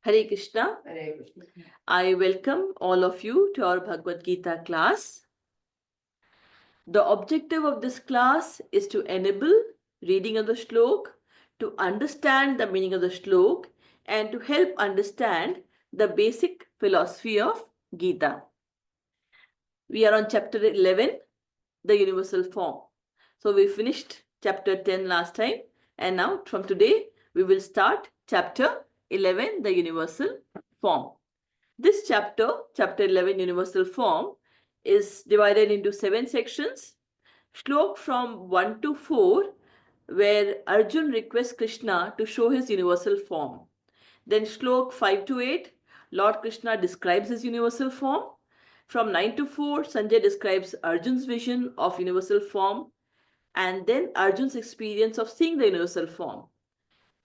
Hare Krishna. Hare Krishna. I welcome all of you to our Bhagavad Gita class. The objective of this class is to enable reading of the shlok, to understand the meaning of the shlok, and to help understand the basic philosophy of Gita. We are on chapter 11, the universal form. So we finished chapter 10 last time, and now from today we will start chapter 11, the universal form. This chapter, chapter 11, universal form, is divided into 7 sections. Shlok from 1 to 4, where Arjun requests Krishna to show his universal form. Then Shlok 5 to 8, Lord Krishna describes his universal form. From 9 to 4, Sanjay describes Arjun's vision of universal form, and then Arjun's experience of seeing the universal form.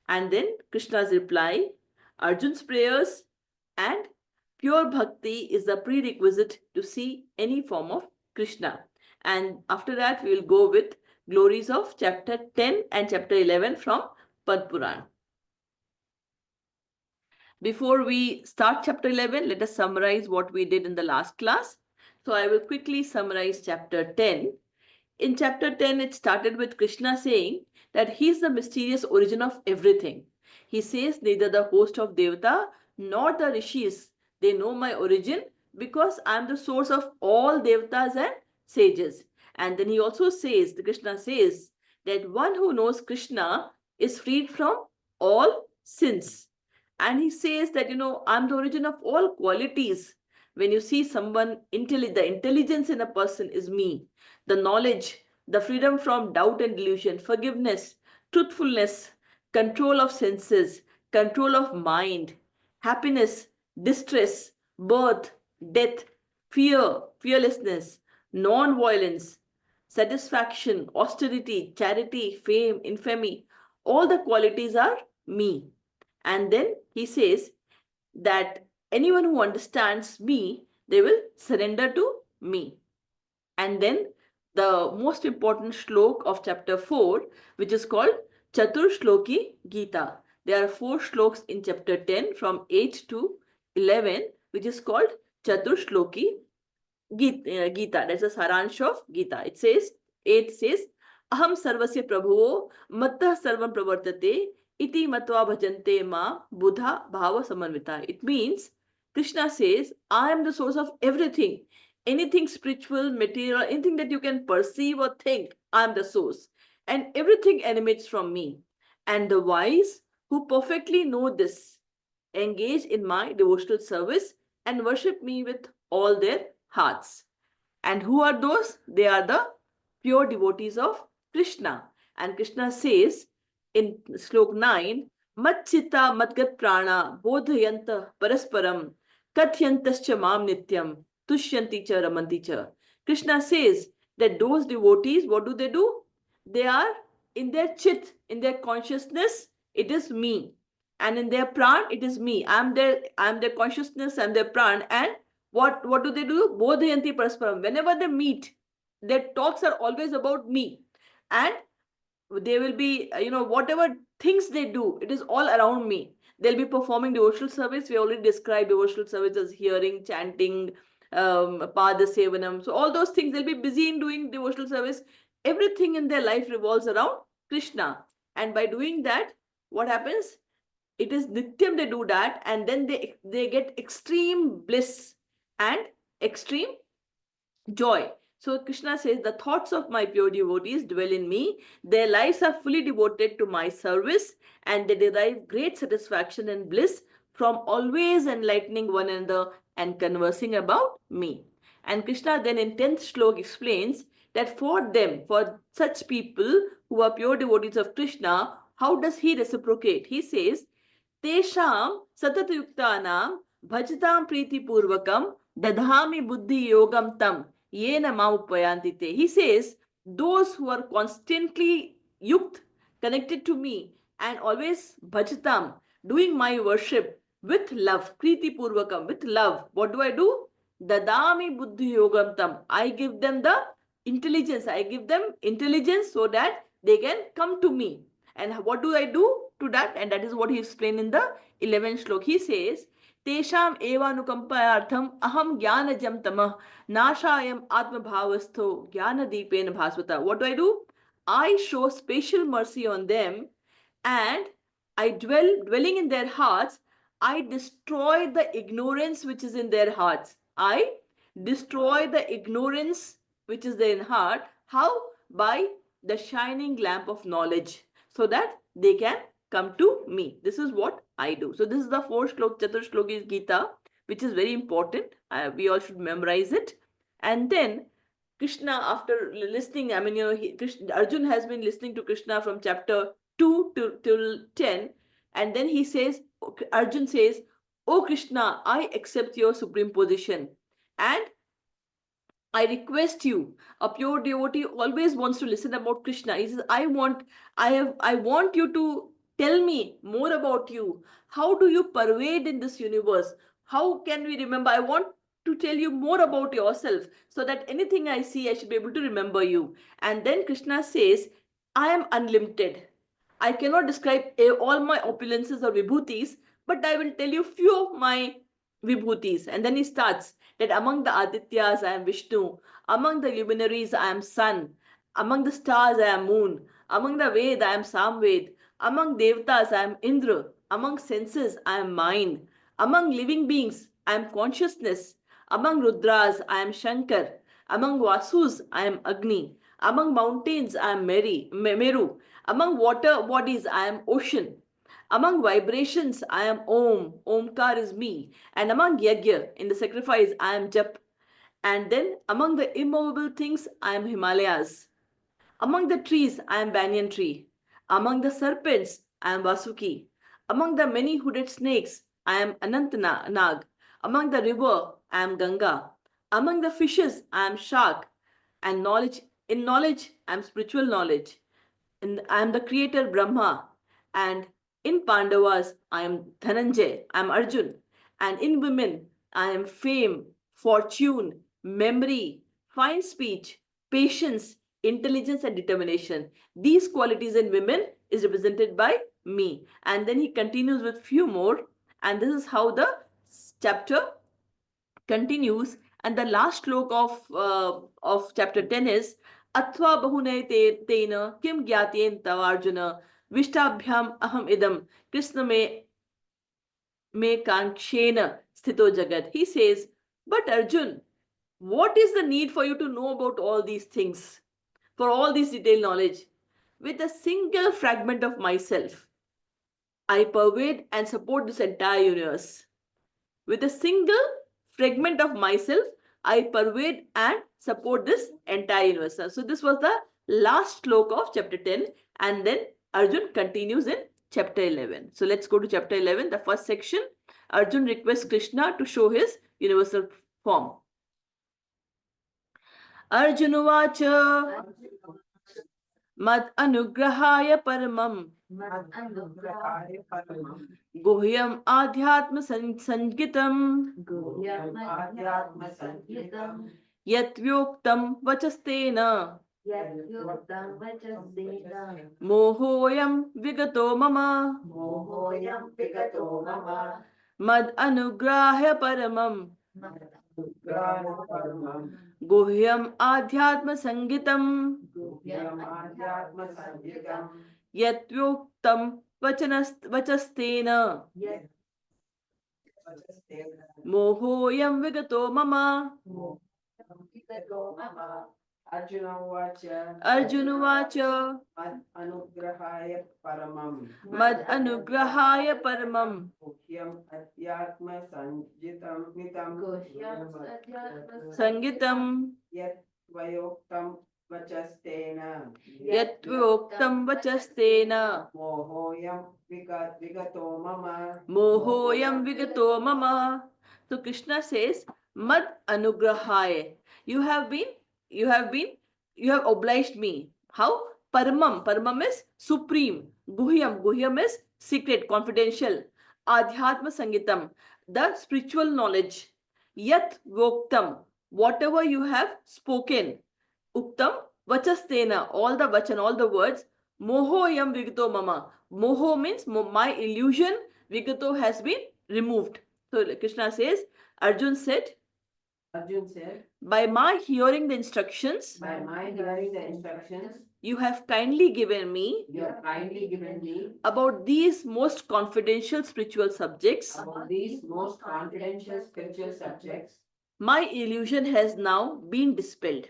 And then Krishna's reply, Arjun's prayers, and pure bhakti is the prerequisite to see any form of Krishna. And after that, we will go with glories of chapter 10 and chapter 11 from Padma Purana. Before we start chapter 11, let us summarize what we did in the last class. So I will quickly summarize chapter 10. In chapter 10, it started with Krishna saying that he is the mysterious origin of everything. He says neither the host of Devata nor the rishis, they know my origin because I am the source of all Devatas and sages. And then he also says, Krishna says, that one who knows Krishna is freed from all sins. And he says that, I'm the origin of all qualities. When you see someone, the intelligence in a person is me. The knowledge, the freedom from doubt and delusion, forgiveness, truthfulness, control of senses, control of mind, happiness, distress, birth, death, fear, fearlessness, non violence, satisfaction, austerity, charity, fame, infamy, all the qualities are me. And then he says that anyone who understands me, they will surrender to me. And then the most important shlok of chapter 4, which is called Chatur Shloki Gita. There are 4 shloks in chapter 10 from 8 to 11, which is called Chatur Shloki Gita. That's a saransh of Gita. It says, 8 says, Aham sarvasya prabhuvo mattah sarvam pravartate iti matva bhajante ma buddha bhava samanvita. It means, Krishna says, I am the source of everything. Anything spiritual, material, anything that you can perceive or think, I am the source. And everything emanates from me. And the wise who perfectly know this engage in my devotional service and worship me with all their hearts. And who are those? They are the pure devotees of Krishna. And Krishna says in slok 9, Matchita Matgat Prana Bodhayanta Parasparam Kathyantascha Mam Nityam Tushyanti Cha Ramanti Cha. Krishna says that those devotees, what do? They are in their chit, in their consciousness, it is me. And in their pran, it is me. I'm their consciousness, I'm their pran. And what do they do? Bodhayanti Parasparam. Whenever they meet, their talks are always about me. And they will be, whatever things they do, it is all around me. They'll be performing devotional service. We already described devotional service as hearing, chanting, pada sevanam. So all those things, they'll be busy in doing devotional service. Everything in their life revolves around Krishna. And by doing that, what happens? It is nityam, they do that, and then they get extreme bliss and extreme joy. So Krishna says, the thoughts of my pure devotees dwell in me. Their lives are fully devoted to my service, and they derive great satisfaction and bliss from always enlightening one another and conversing about me. And Krishna then in 10th shlok explains that for them, for such people who are pure devotees of Krishna, how does he reciprocate? He says, Tesham satatayuktanam bhajtam priti purvakam dadhami buddhi yogam tam yena maupayantite. He says, those who are constantly yukt, connected to me, and always bhajatam, doing my worship with love, priti purvakam, with love. What do? Dadami buddhi yogam tam. I give them the intelligence. I give them intelligence so that they can come to me. And what do I do to that? And that is what he explained in the 11th shlok, he says, Tesham evanukampartham aham jnanajam tamah nashayam atmabhavastho jnanadeepena bhasvata. What do? I show special mercy on them, and I dwelling in their hearts, I destroy the ignorance which is in their hearts. I destroy the ignorance which is there in heart. How? By the shining lamp of knowledge, so that they can come to me. This is what I do. So this is the fourth shlok, Chatur Shlok is Gita, which is very important. We all should memorize it. And then Krishna, after listening, I mean, Arjun has been listening to Krishna from chapter 2 till 10, and then he says, Arjun says, Oh Krishna, I accept your supreme position, and I request you. A pure devotee always wants to listen about Krishna. He says, I want you to tell me more about you. How do you pervade in this universe? How can we remember? I want to tell you more about yourself, so that anything I see, I should be able to remember you. And then Krishna says, I am unlimited. I cannot describe all my opulences or vibhutis, but I will tell you few of my vibhutis. And then he starts that among the Adityas I am Vishnu, among the luminaries I am Sun, among the stars I am Moon, among the Ved I am Samved, among Devtas I am Indra, among senses I am mind, among living beings I am consciousness, among Rudras I am Shankar, among Vasus I am Agni, among mountains I am Meru, among water bodies I am ocean, among vibrations, I am Om. Omkar is me. And among Yagya, in the sacrifice, I am Jap. And then among the immovable things, I am Himalayas. Among the trees, I am Banyan tree. Among the serpents, I am Vasuki. Among the many hooded snakes, I am Anantnag. Among the river, I am Ganga. Among the fishes, I am Shark. And in knowledge, I am spiritual knowledge. And I am the creator Brahma. And in Pandavas, I am Dhananjay, I am Arjun. And in women, I am fame, fortune, memory, fine speech, patience, intelligence, and determination. These qualities in women is represented by me. And then he continues with few more. And this is how the chapter continues. And the last slok of chapter 10 is Athva bahunay tena kim gyatyen tavarjuna Vishtabhyam aham idam Krishna me kankshena sthito jagat. He says, but Arjun, what is the need for you to know about all these things, for all this detailed knowledge? With a single fragment of myself, I pervade and support this entire universe. With a single fragment of myself, I pervade and support this entire universe. So this was the last slok of chapter 10, and then Arjun continues in chapter 11. So let's go to chapter 11, the first section. Arjun requests Krishna to show his universal form. Arjunuvacha mad anugrahaya paramam गुह्यम आध्यात्म संगीतम यत्व्योक्तम वचस्तेन मोहोयम विगतो मम मद अनुग्राह्य परमम गुह्यम आध्यात्म संगीतम यत्व्योक्तम वचस्तेन मोहोयम विगतो मम अर्जुन उवाच मद अनुग्रहाय परमं संगीतं यत्वोक्तं वचस्तेन मोहोयम विगतो मम. So Krishna says, Mad anugrahaya. You have obliged me. How? Paramam. Paramam is supreme. Guhyam. Guhyam is secret, confidential. Adhyatma sangitam. The spiritual knowledge. Yat voktam. Whatever you have spoken. Uktam vachastena. All the vachan, all the words. Moho yam vigito mama. Moho means my illusion Vigato has been removed. So Krishna says, Arjun said, by my hearing the instructions, you have kindly given me about these most confidential spiritual subjects. My illusion has now been dispelled.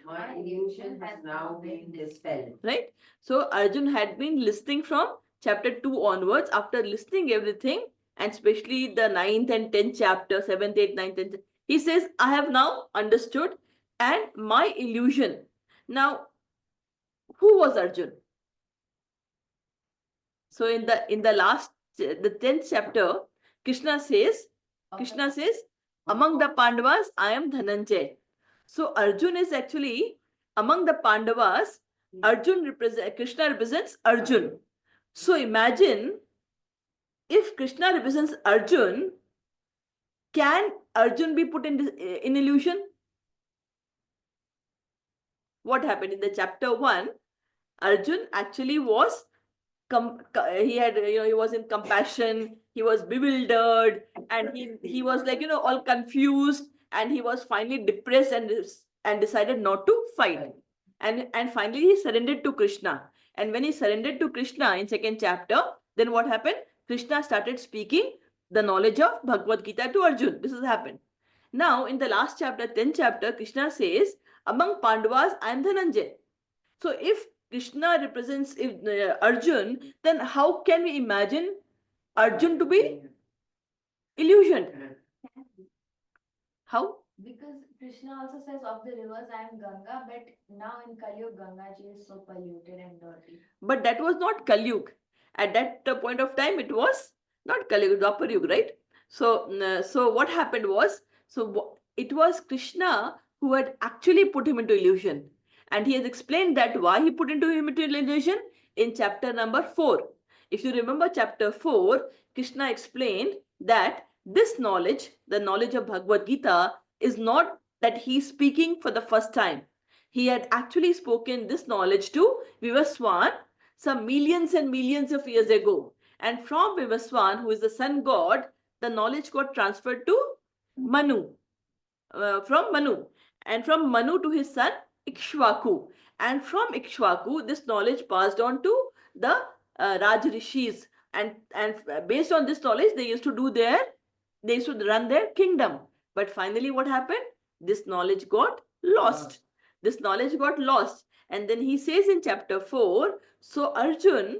Right? So Arjun had been listening from chapter 2 onwards. After listening everything, and especially the 9th and 10th chapter, 7th, 8th, 9th, 10th, he says, I have now understood and my illusion. Now, who was Arjun? So in the last, the 10th chapter, Krishna says, among the Pandavas, I am Dhananjay. So Arjun is actually among the Pandavas. Krishna represents Arjun. So imagine if Krishna represents Arjun, can Arjun be put in illusion? What happened in the chapter 1? Arjun actually was he was in compassion, he was bewildered, and he was like all confused, and he was finally depressed and decided not to fight, and finally he surrendered to Krishna. And when he surrendered to Krishna in second chapter, then what happened? Krishna started speaking the knowledge of Bhagavad Gita to Arjun. This has happened. Now in the last chapter, 10th chapter, Krishna says, among Pandavas I am Dhananjay. So if Krishna represents Arjun, then how can we imagine Arjun to be illusioned? How? Because Krishna also says of the rivers I am Ganga, but now in Kali Ganga ji is so polluted and dirty. But that was not Kali Yuga. At that point of time, it was not Kali Yuga, Dwapar Yuga, right? So what happened was, it was Krishna who had actually put him into illusion. And he has explained that why he put him into illusion in chapter number 4. If you remember chapter 4, Krishna explained that this knowledge, the knowledge of Bhagavad Gita, is not that he is speaking for the first time. He had actually spoken this knowledge to Vivaswan some millions and millions of years ago. And from Vivaswan, who is the sun god, the knowledge got transferred to Manu, from Manu, and from Manu to his son Ikshvaku. And from Ikshvaku, this knowledge passed on to the Raj Rishis. And based on this knowledge, they used to run their kingdom. But finally, what happened? This knowledge got lost. This knowledge got lost. And then he says in chapter 4, so Arjun,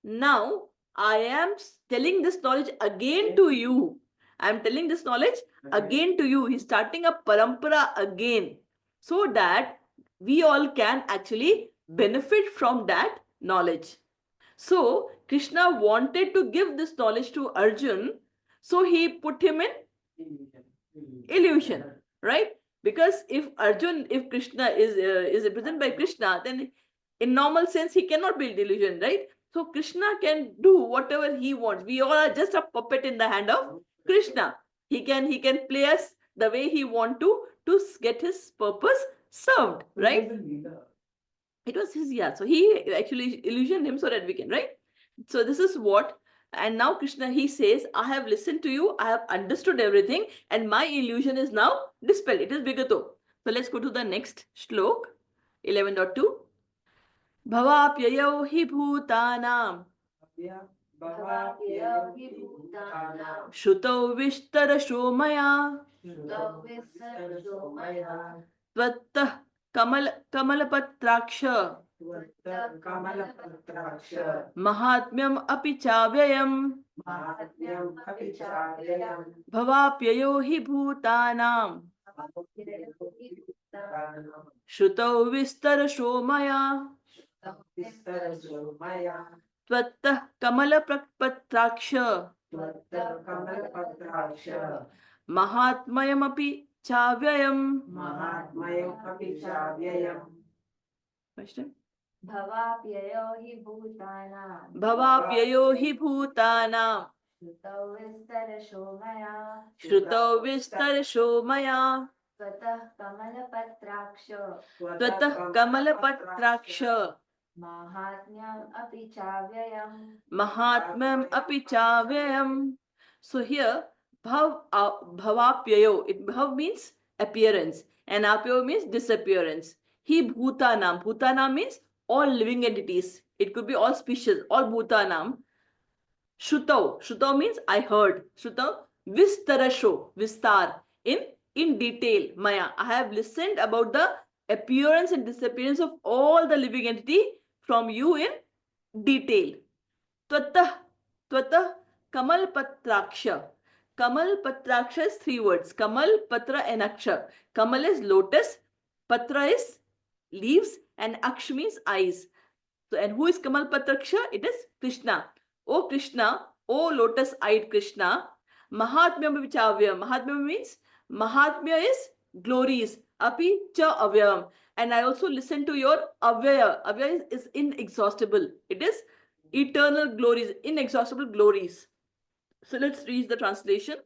now I am telling this knowledge again to you. I am telling this knowledge again to you. He's starting a parampara again, so that we all can actually benefit from that knowledge. So Krishna wanted to give this knowledge to Arjun, so he put him in illusion, right? Because if Krishna is represented by Krishna, then in normal sense he cannot be illusion, right? So Krishna can do whatever he wants. We all are just a puppet in the hand of Krishna. He can play us the way he want to get his purpose served, right? It was his, yeah. So he actually illusioned him so that we can, right? So this is what, and now Krishna, he says, I have listened to you, I have understood everything, and my illusion is now dispelled. It is Vigato. So let's go to the next shlok, 11.2. Bhavapyayau hi bhutanam Shutau Vishtarasho Maya Tvattah Kamalapatraksha Mahatmyam api chavyayam Bhavapyayo hi bhutanam Shutau Vistarasho Maya Tvattah Kamalapatraksha Mahatmayam api chavyayam. Question? Bhavapyayo hi bhutanam. Bhavapyayo hi bhutanam Shrutau vistarasho maya. Shrutau Vistarasho Maya Tvatah kamalapatraksha. Tvatah Kamalapatraksha Mahatmyam api chavyayam. Mahatmyam api chavyayam. So here, bhavapyayo. Bhav means appearance, and apyayo means disappearance. He bhutanam. Bhutanam means all living entities. It could be all species, all bhutanam. Shrutau. Shrutau means I heard. Shrutau. Vistarasho. Vistar. In detail. Maya. I have listened about the appearance and disappearance of all the living entity from you in detail. Twatah. Twatah. Kamal Patraksha. Kamal Patraksha is 3 words. Kamal, Patra and Aksha. Kamal is lotus. Patra is leaves. And Aksha means eyes. So, and who is Kamal Patraksha? It is Krishna. O Krishna, O lotus-eyed Krishna, Mahatmya Vichavya. Mahatmya means Mahatmya is glories. Api cha avyam. And I also listen to your avyaya. Avyaya is inexhaustible. It is eternal glories, inexhaustible glories. So let's read the translation.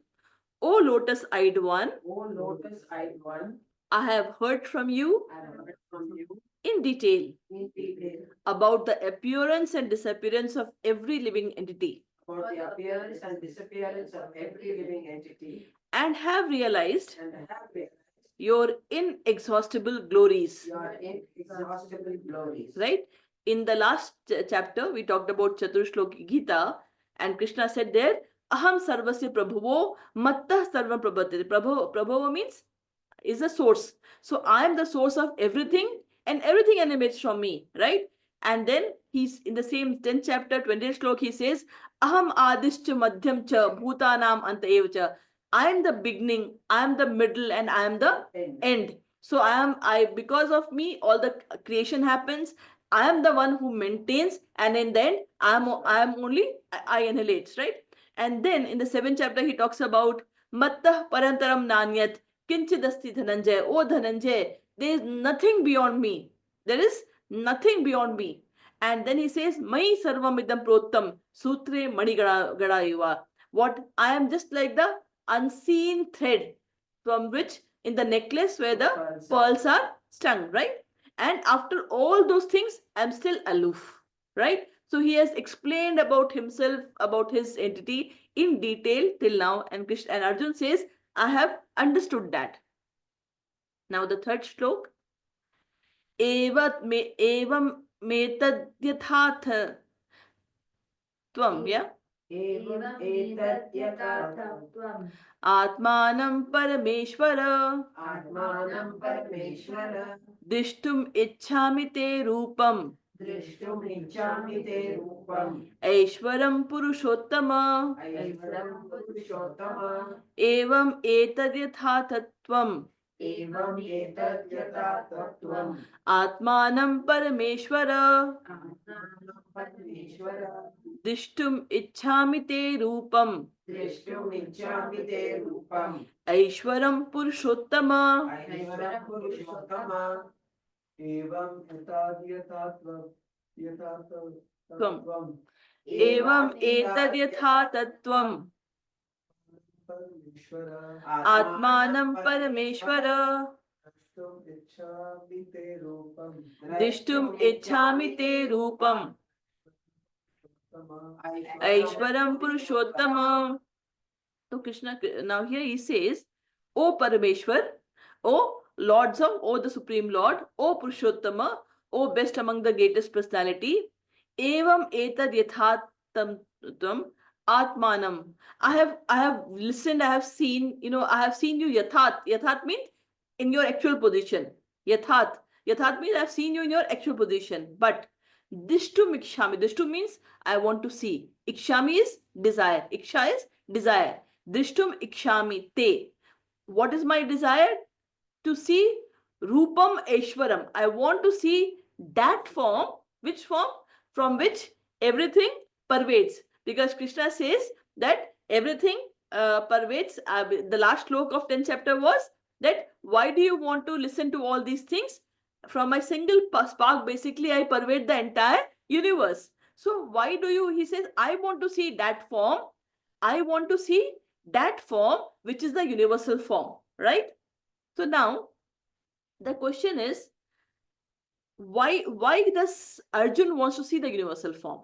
O lotus-eyed one, O lotus-eyed one, I have heard from you I have heard from you in detail in detail about the appearance and disappearance of every living entity, about the appearance and disappearance of every living entity, and have realized and have realized your inexhaustible glories. your inexhaustible glories. Right? In the last chapter, we talked about Chaturshloki Gita, and Krishna said there, Aham sarvasya prabhuvo mattah sarvam prabhatate. Prabhuva means is the source. So I am the source of everything, and everything emanates from me, right? And then he's in the same 10th chapter, 20th slok, he says, Aham adishcha madhyam cha bhutanam anta cha. I am the beginning, I am the middle, and I am the end. So because of me, all the creation happens. I am the one who maintains, and in the end, I am only, I annihilates, right? And then in the 7th chapter, he talks about mattah parantaram nanyat kinchidasti dhananjay. Oh Dhananjay, there is nothing beyond me. There is nothing beyond me. And then he says, Mai sarvamidam prottam sutre manigada. What I am just like the unseen thread from which in the necklace where the pearls are strung, right? And after all those things, I'm still aloof, right? So he has explained about himself, about his entity in detail till now. And Krishna and Arjun says, I have understood that. Now the third shlok. Evam metadyathatha tvam, yeah? Evam etadyathatvam Atmanam parameshvara Atmanam Parameshvara dishtum ichhami te rupam Drishtum Ichchami Te Rupam Aishwaram Purushottama Aishwaram Purushottama Evam etadyathatvam Evam etadyathatvam Atmanam parameshvara Atmanam Parameshvara dishtum ichhami te rupam Drishtum Ichchami Te Rupam Aishwaram Purushottama Aishwaram Purushottama एवं एताद्यथात्वं यथात्वं Evam etadyathatvam परमेश्वर Atmanam parameshvara द्रष्टुम् इच्छामि ते रूपम् dishtum ichhami te rupam Aishwaram Purushottama. So Krishna, now here he says, O Parameshwar, O Lords of, O the Supreme Lord, O Purushottama, O best among the greatest personality, Evam etad yathatam Atmanam. I have listened, I have seen, I have seen you yathat. Yathat means in your actual position. Yathat. Yathat means I have seen you in your actual position. But Dishtum Ikshami. Dishtum means I want to see. Ikshami is desire. Iksha is desire. Drishtum ikshami te. What is my desire? To see Rupam Aishwaram. I want to see that form. Which form? From which everything pervades. Because Krishna says that everything pervades. The last slok of 10th chapter was that why do you want to listen to all these things? From my single spark, basically, I pervade the entire universe. So why do you, he says, I want to see that form. I want to see that form, which is the universal form, right? So now, the question is, why does Arjun wants to see the universal form?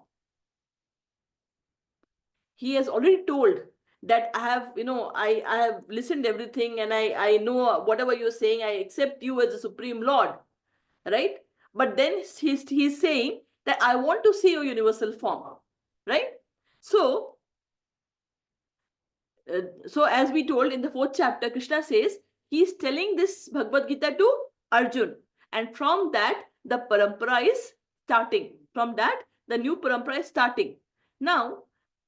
He has already told that I have, I have listened everything, and I know whatever you're saying, I accept you as the Supreme Lord, right? But then he's saying that I want to see your universal form, right? So, so as we told in the 4th chapter, Krishna says he's telling this Bhagavad Gita to Arjun, and from that the parampara is starting. From that the new parampara is starting. Now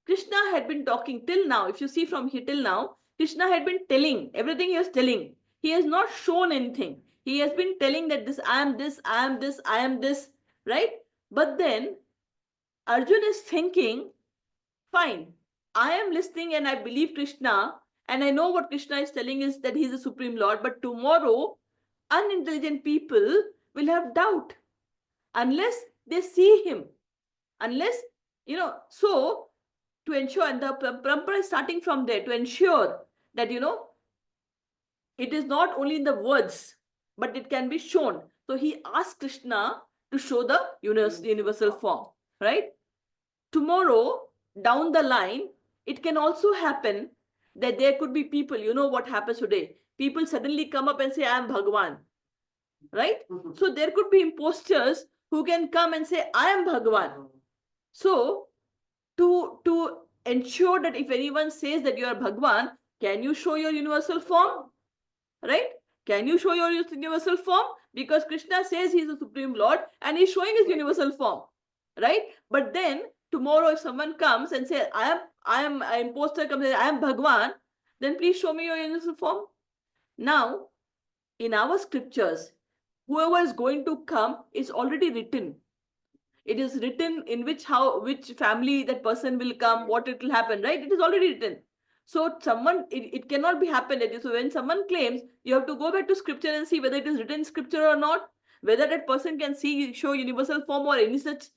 Krishna had been talking till now. If you see from here till now, Krishna had been telling everything. He was telling. He has not shown anything. He has been telling that this, I am this, I am this, I am this, right? But then Arjun is thinking, fine, I am listening and I believe Krishna, and I know what Krishna is telling is that he is the Supreme Lord, but tomorrow unintelligent people will have doubt unless they see him. Unless, so to ensure, and the parampara is starting from there, to ensure that, it is not only in the words, but it can be shown. So he asked Krishna to show the universal form, right? Tomorrow, down the line, it can also happen that there could be people, what happens today? People suddenly come up and say, I am Bhagwan, right? So there could be imposters who can come and say, I am Bhagwan. So to ensure that if anyone says that you are Bhagwan, can you show your universal form? Right? Can you show your universal form? Because Krishna says he is the Supreme Lord and he's showing his universal form. Right? But then tomorrow if someone comes and says, I am an imposter comes and says, I am Bhagwan, then please show me your universal form. Now, in our scriptures, whoever is going to come is already written. It is written in which family that person will come, what it will happen, right? It is already written. So someone, it cannot be happen that so when someone claims, you have to go back to scripture and see whether it is written in scripture or not, whether that person can show universal form or any such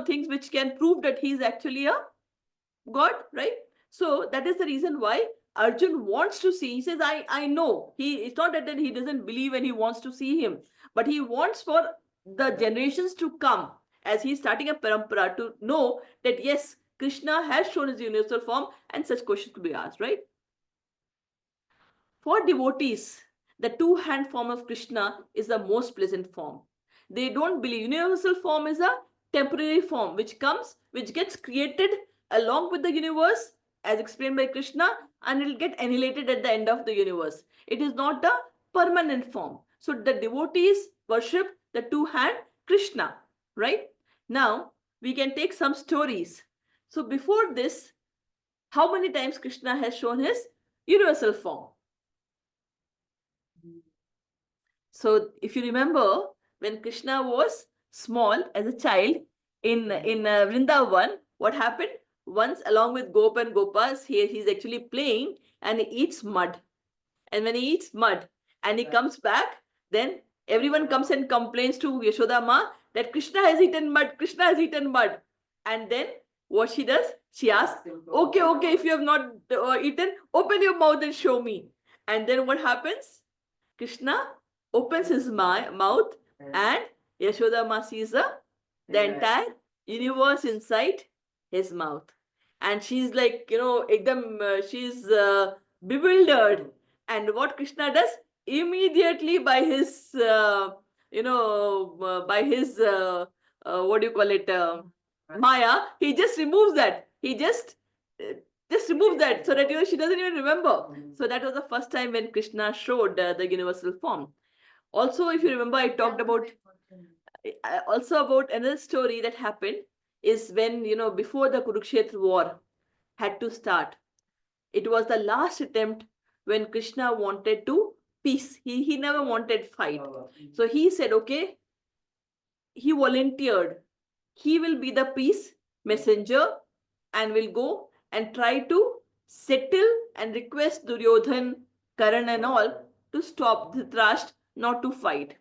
things which can prove that he is actually a God, right? So that is the reason why Arjun wants to see. He says, I know. It's not that he doesn't believe and he wants to see him, but he wants for the generations to come, as he's starting a parampara, to know that yes, Krishna has shown his universal form and such questions could be asked, right? For devotees, the two-hand form of Krishna is the most pleasant form. They don't believe universal form is a temporary form which gets created along with the universe as explained by Krishna, and it will get annihilated at the end of the universe. It is not a permanent form. So the devotees worship the two-hand Krishna, right? Now we can take some stories. So before this, how many times Krishna has shown his universal form? So if you remember, when Krishna was small as a child in Vrindavan, what happened? Once along with Gop and Gopas, he's actually playing and he eats mud. And when he eats mud and he comes back, then everyone comes and complains to Yashoda Ma that Krishna has eaten mud, Krishna has eaten mud. And then what she does? She asks, okay, if you have not eaten, open your mouth and show me. And then what happens? Krishna opens his mouth and Yashoda Ma sees the entire universe inside his mouth. And she's like, she's bewildered. And what Krishna does? Immediately by his, what do you call it? Maya, he just removes that. He just removes that so that, she doesn't even remember. So that was the first time when Krishna showed the universal form. Also, if you remember, I talked about another story that happened is when, before the Kurukshetra war had to start. It was the last attempt when Krishna wanted to peace. He never wanted fight. So he said, okay, he volunteered. He will be the peace messenger and will go and try to settle and request Duryodhan, Karan and all to stop Dhritarashtra not to fight.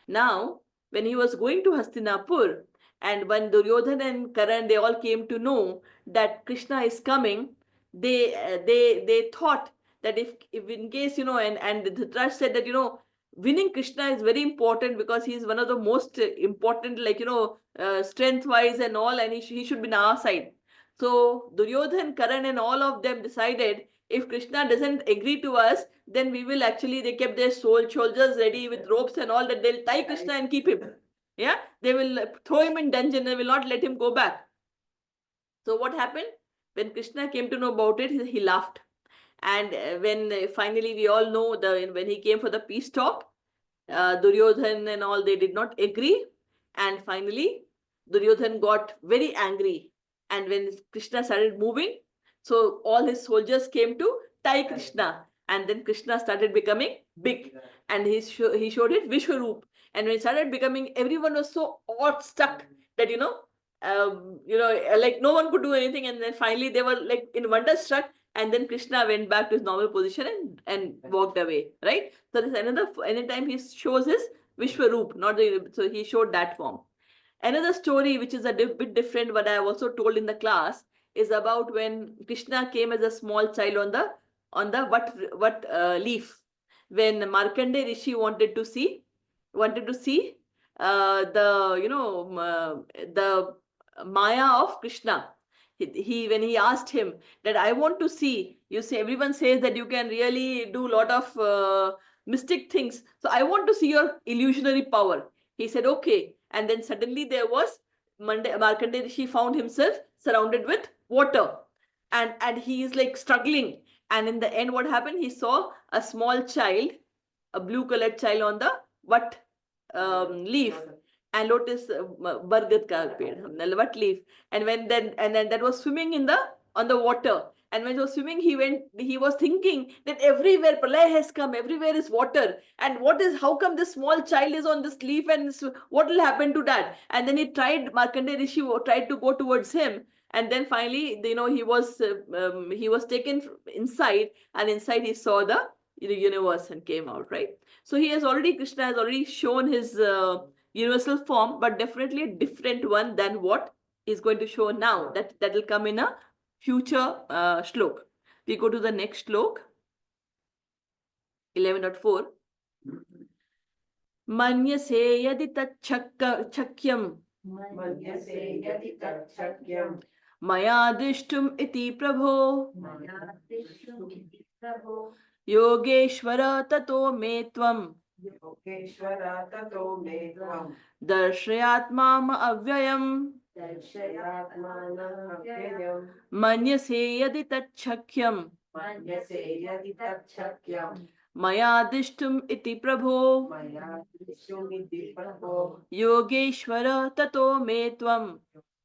Now, when he was going to Hastinapur, and when Duryodhan and Karan, they all came to know that Krishna is coming, they thought that if in case, and Dhritarashtra said that, winning Krishna is very important because he is one of the most important, like, strength wise and all, and he should be on our side. So Duryodhan, Karan, and all of them decided if Krishna doesn't agree to us, then we will actually, they kept their soldiers ready with ropes and all, that they'll tie Krishna and keep him. Yeah, they will throw him in dungeon and will not let him go back. So what happened? When Krishna came to know about it, he laughed. And when finally we all know when he came for the peace talk, Duryodhan and all, they did not agree. And finally, Duryodhan got very angry. And when Krishna started moving, so all his soldiers came to tie Krishna. And then Krishna started becoming big. And he showed his Vishwaroop. And when he started becoming, everyone was so awe-struck that, like no one could do anything. And then finally they were like in wonderstruck. And then Krishna went back to his normal position and walked away, right? So this anytime he shows his Vishwaroop, not so he showed that form. Another story which is a bit different, but I have also told in the class, is about when Krishna came as a small child on the what leaf, when Markandeya Rishi wanted to see the Maya of Krishna. He when he asked him that I want to see, you say everyone says that you can really do a lot of mystic things, so I want to see your illusionary power. He said okay, and then suddenly there was Markandeya Rishi found himself surrounded with water, and he is like struggling, and in the end what happened, he saw a small child, a blue colored child on the what leaf, and lotus bargat ka ped, what leaf, and then that was swimming on the water. And when he was swimming, he was thinking that everywhere pralay has come, everywhere is water, and how come this small child is on this leaf, and what will happen to that? And then Markandeya Rishi tried to go towards him, and then finally, he was taken inside, and inside he saw the universe and came out, right? So Krishna has already shown his universal form, but definitely a different one than what is going to show now. That will come in a future shlok. We go to the next shlok, 11.4. Manyase yadi tachakyam Manyase yadi tachakyam maya drishtum iti prabho Maya drishtum iti prabho yogeshvara tato me tvam Yogeshvara tato me tvam darshayatmam avyayam darshayatmanam avyayam manyase yadi tachakyam Manyase yadi tachakyam maya drishtum iti prabho maya drishtumiti prabho yogeshvara tato me tvam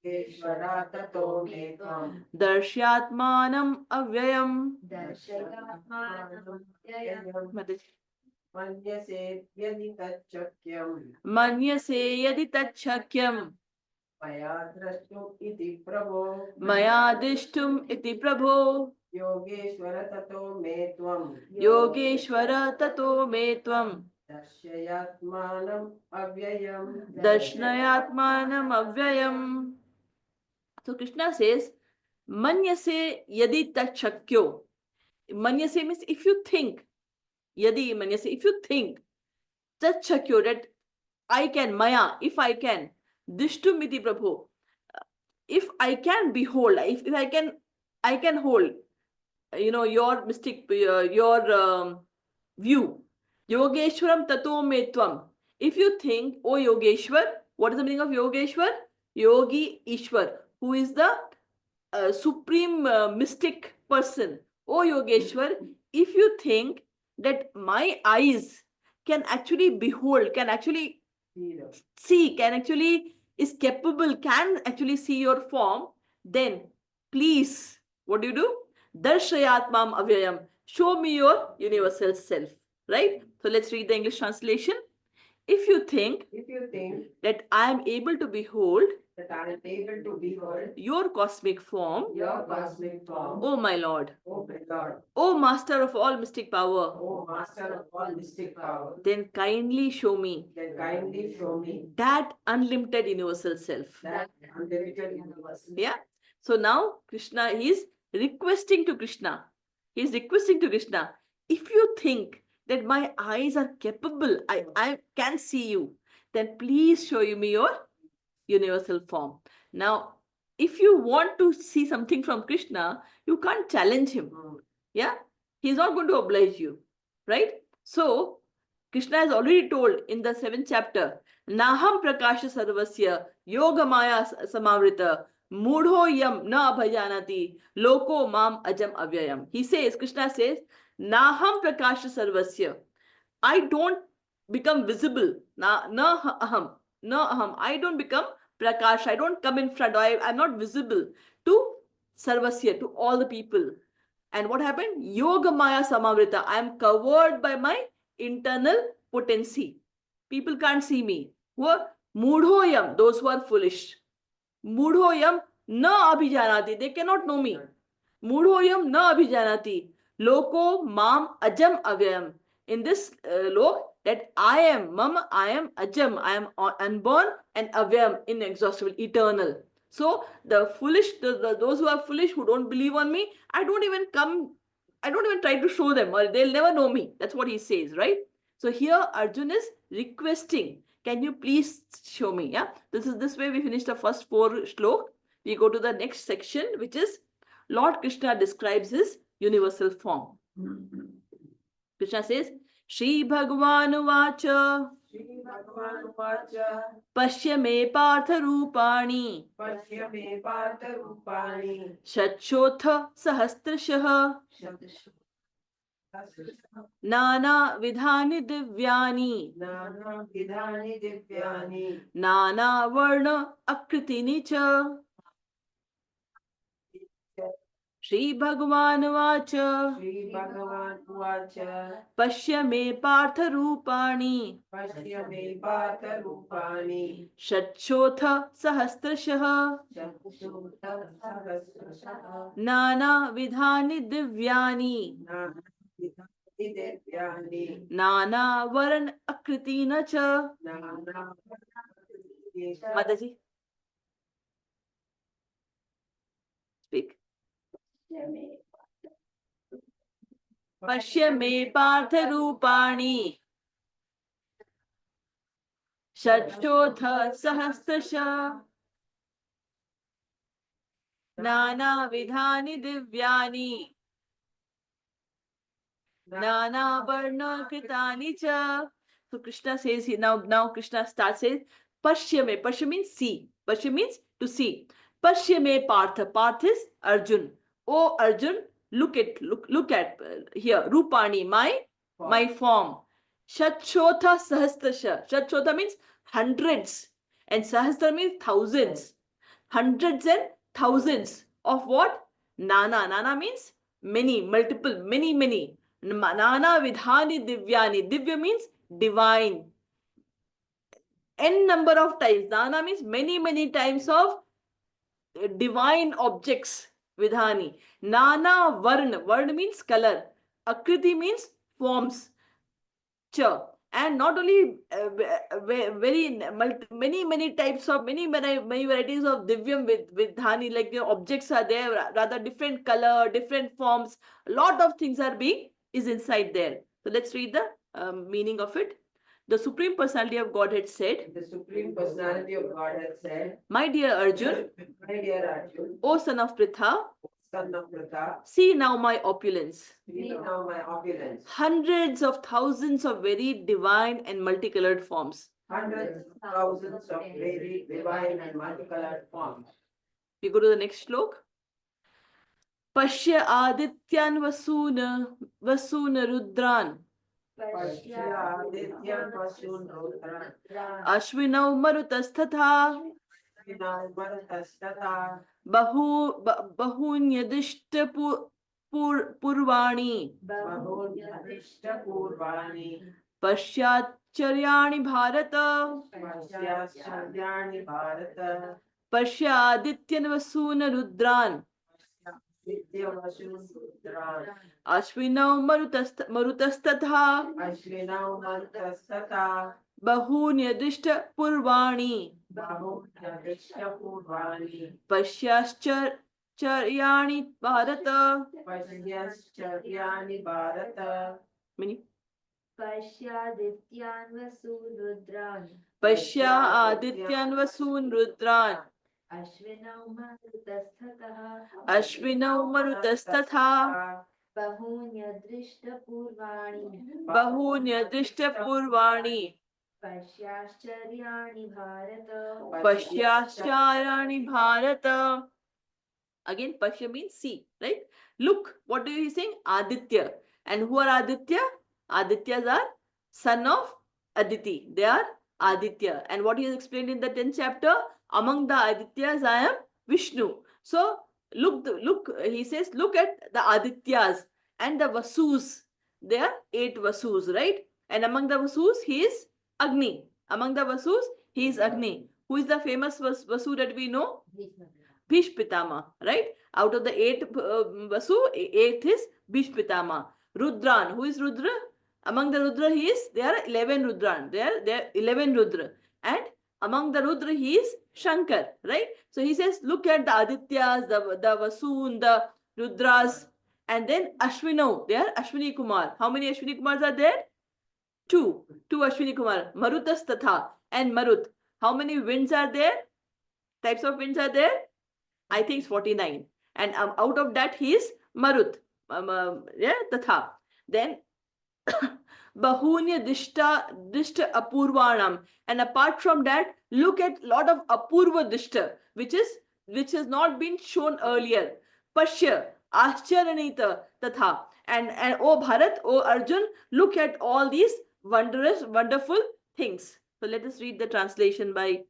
Yogeshvara tato me tvam darshyatmanam avyayam. Darshayatmanam avyayam Manyase yadi tachakyam Manyase yadi tachakyam maya drashtum iti prabho maya drishtum iti prabho Yogeshvara tato me tvam yogeshvara tato me tvam darshayatmanam avyayam darshnayatmanam avyayam. So Krishna says, Manyase yadi tachakyo. Manyase means if you think. Yadi manyase, if you think. Tachakyo, that I can, maya, if I can. Dishtumiti prabhu. If I can behold, if I can hold, your mystic, your view. Yogeshwaram tato me tvam. If you think, oh Yogeshwar, what is the meaning of Yogeshwar? Yogi Ishwar, who is the supreme mystic person. Oh Yogeshwar, if you think that my eyes can actually behold, can actually see, is capable, can actually see your form, then please, what do? Darshayatmam avyayam. Show me your universal self. Right? So let's read the English translation. If you think that I am able to behold that I am able to behold your cosmic form, oh my Lord, oh my Lord, O Master of all mystic power, oh Master of all mystic power, then kindly show me that unlimited universal self. that unlimited universe. Yeah. So now Krishna is requesting to Krishna. He is requesting to Krishna. If you think that my eyes are capable, I can see you, then please show me your universal form. Now, if you want to see something from Krishna, you can't challenge him. Yeah, he's not going to oblige you, right? So, Krishna has already told in the 7th chapter, Naham Prakasha Sarvasya Yoga Maya Samavrita Mudho Yam Na Abhajanati Loko Mam Ajam Avyayam. He says, Krishna says, Naham Prakasha Sarvasya. I don't become visible. Na aham. Na aham. I don't become Prakash. I don't come in front. I'm not visible to Sarvasya, to all the people. And what happened? Yoga Maya Samavrita. I am covered by my internal potency. People can't see me. Who are Mudhoyam, those who are foolish. Mudhoyam na abhijanati. They cannot know me. Mudhoyam na abhijanati. Loko mam ajam avyayam. In this lok, that I am, mama, I am ajam, I am unborn, and avyam, inexhaustible, eternal. So the foolish, those who are foolish, who don't believe on me, I don't even try to show them, or they'll never know me. That's what he says, right? So here Arjun is requesting, can you please show me? Yeah, this way we finish the first 4 shlok. We go to the next section, which is Lord Krishna describes his universal form. Krishna says, Shri Bhagavan Vacha Shri Bhagavan Vacha Pashya me Partha Rupani Pashya me Partha Rupani Shachotha Sahasrashah Nana Vidhani Divyani Nana Vidhani Divyani Nana Varna Akritini Cha Shri Bhagavan Vacha Shri Bhagavan Vacha Pashya me Partha Rupani Pashya me Partha Rupani Shachotha Sahasrashah Chakshuta Sahasrashah Nana Vidhani Divyani Nana Vidhani Divyani Nana Varan Akritina Cha. Nana Mataji, speak. Pashya me Partha Rupani Shachotha Sahasrasha Nana Vidhani Divyani Nana Varna Kritani Cha. So Krishna says here, now Krishna starts says, Pashya me. Pashya means see. Pashya means to see. Pashya me Partha. Partha is Arjun. Oh Arjun, look at here. Rupani, my form. Shachotha Sahasrasha. Shachotha means hundreds. And Sahasra means thousands. Hundreds and thousands of what? Nana. Nana means many, multiple, many. Nana Vidhani Divyani. Divya means divine. N number of times. Nana means many times of divine objects. Vidhani. Nana Varna. Varna means color. Akriti means forms. Cha. And not only many types of many varieties of divyam with dhani, like the objects are there, rather different color, different forms. A lot of things is inside there. So let's read the meaning of it. The Supreme Personality of Godhead said, The Supreme Personality of Godhead said, My dear Arjun, My dear Arjun, O son of Pritha, son of Pratha, see now my opulence. see now my opulence. Hundreds of thousands of very divine and multicolored forms. Hundreds of thousands of very divine and multicolored forms. We go to the next shlok. Pashya Adityan Vasuna Rudran Pashya Adityan Vasun Rudran Ashwinau Marutastatha Vinau Maratastata Bahunyadishta Purvani Bahun Yadishta Purvani Pashyacharyani Bharata Pashya Sharyani Bharata Pashya Adityan Vasuna Rudran Vidya Vasun Rudran Ashwinau Marutastatha Ashvinau Maratastata Bahunyadishta Purvani Bahun Yadishta Purvani Pashyacharyani Bharata. Pashya Sharyani Bharata Meaning? Pashyadityan Vasudrudran Pashya Adityan Vasun Rudran Ashvinau Marutasthatah Ashvinau Marutastatha Bahunya Drishta Purvani Bahunya Drishta Purvani Pashyascharyaani Bharata Pashyasharani Bharata. Again, Pashya means see, right? Look, what do you saying? Aditya. And who are Aditya? Adityas are son of Aditi. They are Aditya. And what he has explained in the 10th chapter, among the Adityas, I am Vishnu. So look, he says, look at the Adityas and the Vasus. There are 8 Vasus, right? And among the Vasus, he is Agni. Among the Vasus, he is Agni. Who is the famous Vasu that we know? Bhishpitama, right? Out of the 8 Vasu, 8th is Bhishpitama. Rudran, who is Rudra? Among the Rudra, there are 11 Rudran. There are 11 Rudra. And among the Rudra, he is Shankar, right? So he says, look at the Adityas, the Vasun, the Rudras, and then Ashwino. They are Ashwini Kumar. How many Ashwini Kumars are there? 2. 2 Ashwini Kumar. Marutas Tatha and Marut. How many winds are there? Types of winds are there? I think it's 49. And out of that, he is Marut. Tatha. Then Bahunya Dishta Apurvanam. And apart from that, look at lot of Apurva Dishta, which has not been shown earlier. Pashya, Ascharyanita Tatha. And oh Bharat, oh Arjun, look at all these wonderful things. So let us read the translation by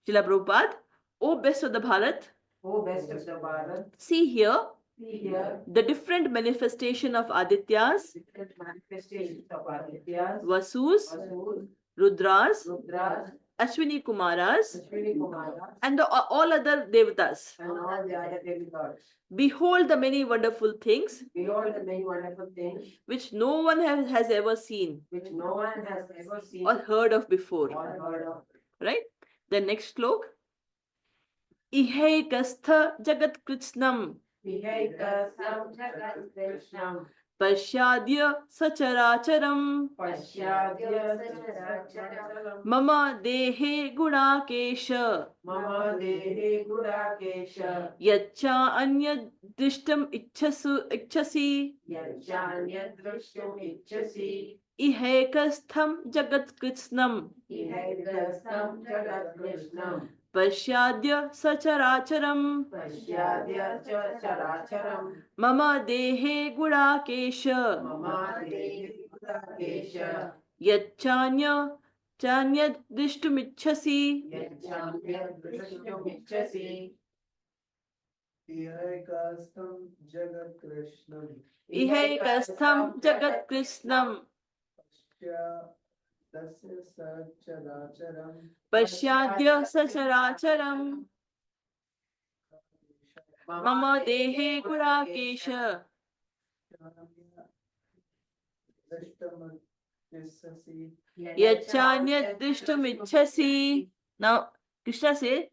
Srila Prabhupada. O best of the Bharat, O best of the Bharat, see here see here the different manifestation of Adityas, different manifestations of Adityas, Vasus, Vasus, Rudras, Rudras, Ashwini Kumaras, Ashwini Kumaras, and all other Devatas. and all the other demigods. Behold the many wonderful things Behold the many wonderful things which no one has ever seen which no one has ever seen or heard of before. or heard of. Right? The next slok. Ihaikastha Jagat Krishnam Vihaikasam Jagat Krishnam Pashyadya Sacharacharam Pashyadya Sacharacharam Mama Dehe Gunakesha Mama Dehe Gudakesha Yacha Anya Drishtam Ichchasi Yajanyat Drishtum Ichchasi Ihaikastham Jagat Krishnam Ihaikasam Jagat Krishnam Pashyadya Sacharacharam Pashyadya Sacharacharam Mama Dehe Gunakesha Mama Dehe Gudakesha Yachanya Chanyad Drishtumichhasi Yajanyat Drishtum Ichchasi Ihaikastam Jagat Krishnam Ihaikastham Jagat Krishnam Pashya Dasya Sacharacharam Pashyadya Sacharacharam Mama Dehe Gurakesha Drishtamasasi Yachanyat Drishtumichhasi. Now Krishna says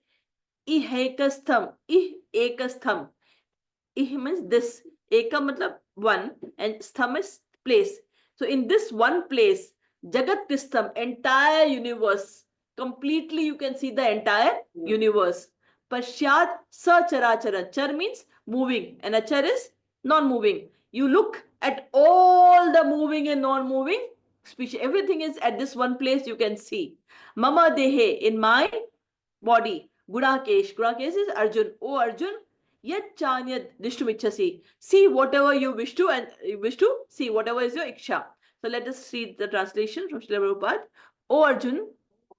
Ihaikastham. Ekastham. Ih means this. Eka matlab one and stham is place. So in this one place, Jagat Krishnam, entire universe, completely you can see the entire universe. Pashyad Sacharacharan. Char means moving and achar is non-moving. You look at all the moving and non-moving species. Everything is at this one place you can see. Mama Dehe, in my body. Gudakesh. Gudakesh is Arjun. Oh Arjun, Yat Chanyat Dishtumichhasi. See whatever you wish to and you wish to see whatever is your iksha. So let us read the translation from Srila Prabhupada. O Arjun,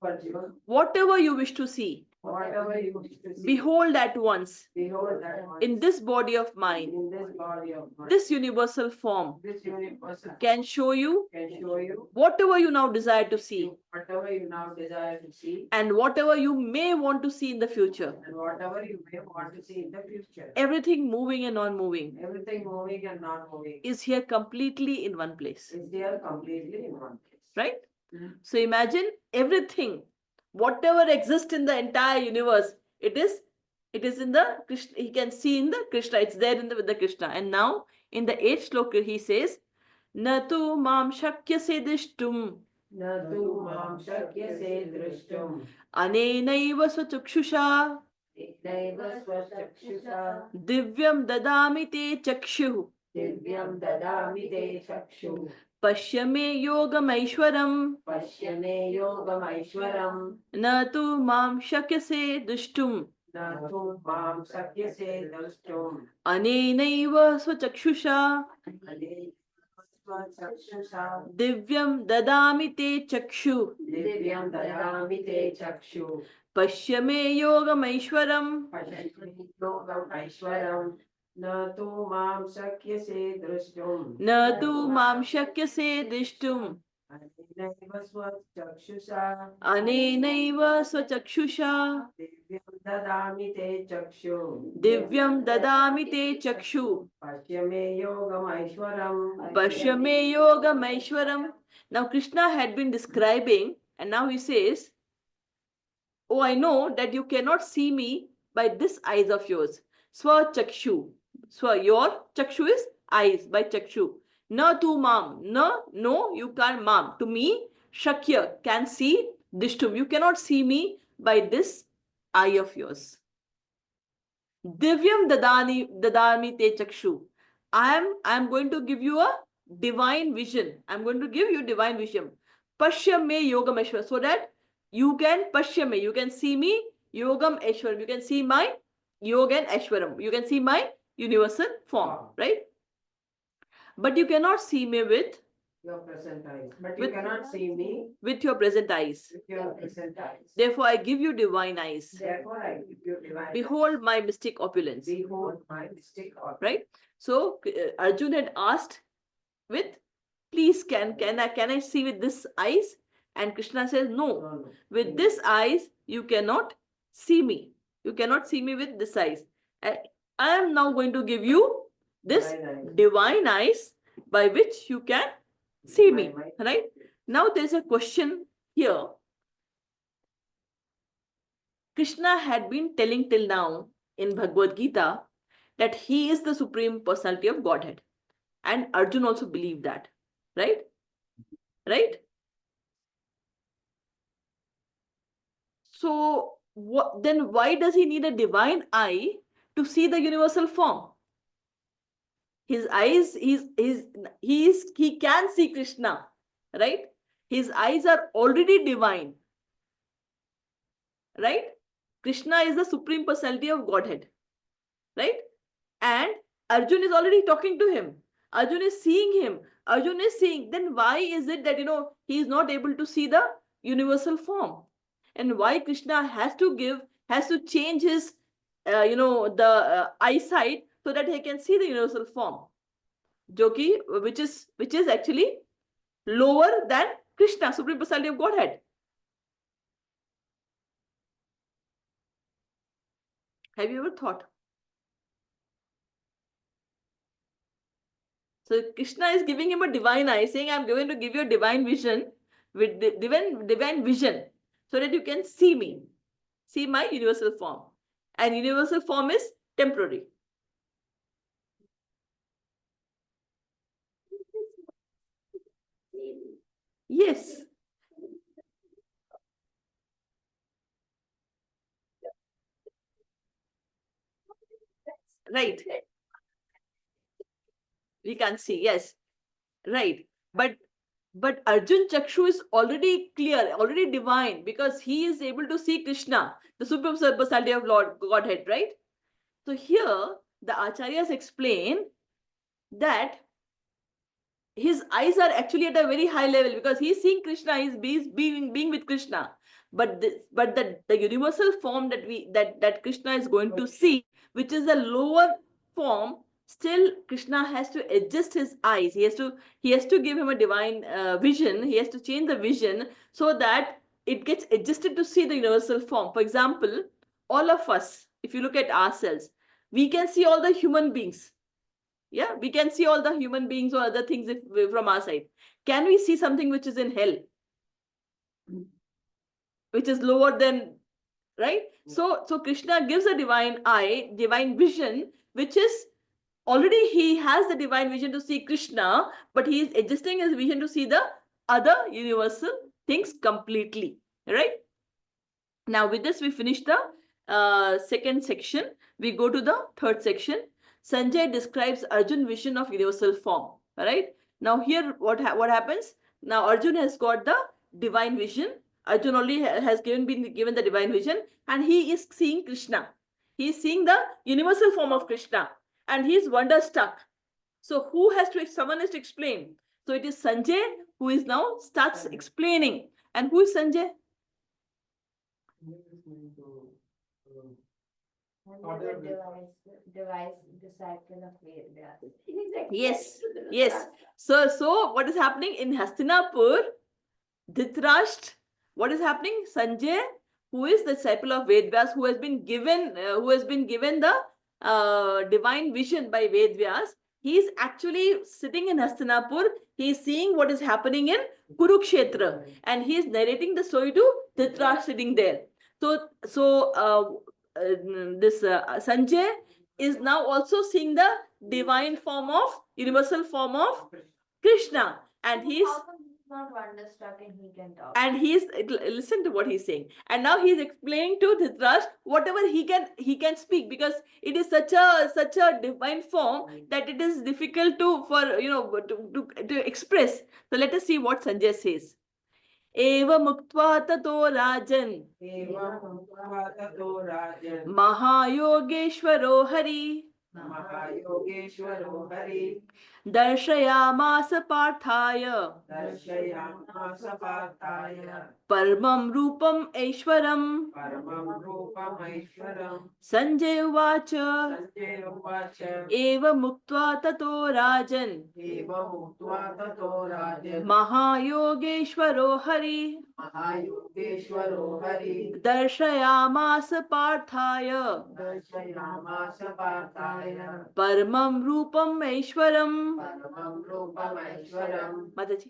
Arjuna, whatever you wish to see, whatever you wish to see, behold at once behold that one in this body of mine. in this body of mine. This universal form This universal can show you can show you whatever you now desire to see whatever you now desire to see and whatever you may want to see in the future. and whatever you may want to see in the future. Everything moving and non-moving Everything moving and not moving is here completely in one place. is there completely in one place. Right? Mhm. So imagine everything, whatever exists in the entire universe, it is in the Krishna. He can see in the Krishna. It's there with the Krishna. And now in the 8th sloka he says, न तु मां शक्यसे द्रष्टुम् न तु मां शक्यसे द्रष्टुम् अनेनैव स्वचक्षुषा नैव स्वचक्षुषा दिव्यं ददामि ते चक्षुः दिव्यं ददामि ते चक्षुः पश्य मे योगमैश्वरम् पश्य मे योगमैश्वरम् न तु मां शक्यसे द्रष्टुम् न तु मां शक्यसे द्रष्टुम् अनेनैव स्वचक्षुषा अनेनैव स्वचक्षुषा दिव्यं ददामि ते चक्षुः दिव्यं ददामि ते चक्षुः पश्य मे योगमैश्वरम् पश्य मे योगमैश्वरम् न तु मां शक्यसे द्रष्टुम् न तु मां शक्यसे द्रष्टुम् अनेनैव स्वचक्षुषा अनेनैव स्वचक्षुषा दिव्यं ददामि ते चक्षुः दिव्यं ददामि ते चक्षुः पश्य मे योगमैश्वरम् Pashya me yogameshwaram. Now Krishna had been describing, and now he says, oh, I know that you cannot see me by this eyes of yours. Swa chakshu. Swa, your chakshu is eyes, by chakshu. Na tu mam. No, you can't mam. To me, shakya, can see dishtum. You cannot see me by this eye of yours. Divyam dadami te chakshu. I am going to give you a divine vision. I'm going to give you divine vision. Pashya me yogam eshwar. So that you can pashya me. You can see me yogam eshwar. You can see my yoga and eshwaram. You can see my universal form, right? But you cannot see me with your present eyes, but you With- cannot see me your present eyes. with your present eyes. Therefore, I give you divine eyes. Therefore, I give you divine. Behold my mystic opulence. Behold my mystic order. Right? So Arjun had asked with, please can I see with this eyes? And Krishna says, no, with this eyes you cannot see me. You cannot see me with this eyes. I am now going to give you this divine eyes by which you can see me. Right? Now there's a question here. Krishna had been telling till now in Bhagavad Gita that he is the Supreme Personality of Godhead. And Arjun also believed that. Right? Right? So then why does he need a divine eye to see the universal form? His eyes, he can see Krishna, right? His eyes are already divine, right? Krishna is the Supreme Personality of Godhead, right? And Arjun is already talking to him. Arjun is seeing him. Arjun is seeing. Then why is it that, he is not able to see the universal form? And why Krishna has to change his, the eyesight so that he can see the universal form, which is actually lower than Krishna, Supreme Personality of Godhead. Have you ever thought? So Krishna is giving him a divine eye, saying, I'm going to give you a divine vision, with divine vision, so that you can see me, see my universal form. And universal form is temporary. Yes. Right. We can't see, yes. Right. But Arjun Chakshu is already clear, already divine, because he is able to see Krishna, the Supreme Personality of Lord Godhead, right? So here the Acharyas explain that his eyes are actually at a very high level because he's seeing Krishna, he's being with Krishna. But the universal form that Krishna is going to see, which is the lower form, still Krishna has to adjust his eyes. He has to give him a divine vision. He has to change the vision so that it gets adjusted to see the universal form. For example, all of us, if you look at ourselves, we can see all the human beings. Yeah, we can see all the human beings or other things from our side. Can we see something which is in hell? Which is lower than, right? So Krishna gives a divine eye, divine vision, which is Already he has the divine vision to see Krishna, but he is adjusting his vision to see the other universal things completely, right? Now with this we finish the second section. We go to the third section. Sanjay describes Arjun vision of universal form, right? Now here what happens? Now Arjun has got the divine vision. Arjun only has been given the divine vision, and he is seeing Krishna. He is seeing the universal form of Krishna, and he is wonderstruck. So someone has to explain. So it is Sanjay who is now starts explaining. And who is Sanjay? And the device disciple of Vedas. Yes, yes. So what is happening in Hastinapur? Dhritarashtra, what is happening? Sanjay, who is the disciple of Vedvyas, who has been given the divine vision by Vedvyas, he is actually sitting in Hastinapur. He is seeing what is happening in Kurukshetra, and he is narrating the story to Dhritarashtra sitting there. So this Sanjay is now also seeing the divine form of universal form of Krishna, and he is. How come he's not wonderstruck and he can talk? And listen to what he's saying, and now he's explaining to Dhritarashtra whatever he can speak, because it is such a divine form that it is difficult to express. So let us see what Sanjay says. Eva muktva tato rajan Evam Tato Rajan Mahayogeshwaro Hari Mahayogeshwaro Hari Darshayamasa Parthaya Darshayamasa Partaya Paramam Rupam Aishwaram. Paramam Rupam Aishwaram Sanjay Uvacha Sanjay Uvacha Eva muktva tato rajan Evam Muktva Tato Rajan Mahayogeshwaro Hari Mahayogeshwaro Hari Darshayamasa Parthaya Darshayamasa Partaya Paramam Rupam Aishwaram. Paramam Rupam Aishwaram. Mataji.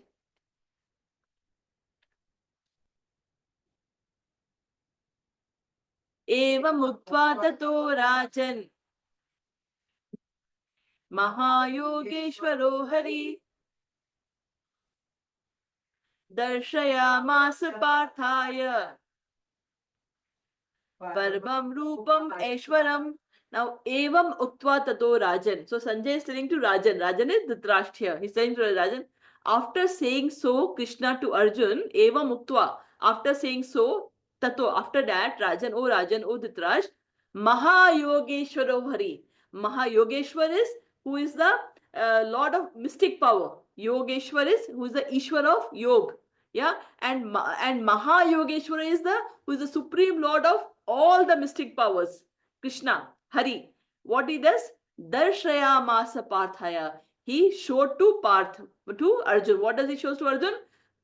Eva muktva tato rajan Mahayogeshwaro Hari Darshayamasa Parthaya Paramam Rupam Aishwaram. Now, Evam Uktva Tato Rajan. So, Sanjay is telling to Rajan. Rajan is Dhritarashtra here. He's telling to Rajan, after saying so, Krishna to Arjun, Evam Uktva. After saying so, Tato. After that, Rajan, O Dhritarashtra, Mahayogeshwaro Hari. Mahayogeshwar is who is the Lord of mystic power. Yogeshwar is who is the Ishwar of Yoga. Yeah, and Mahayogeshwara is who is the supreme Lord of all the mystic powers. Krishna, Hari. What he does? Darshayamasa Parthaya. He showed to Arjun. What does he show to Arjun?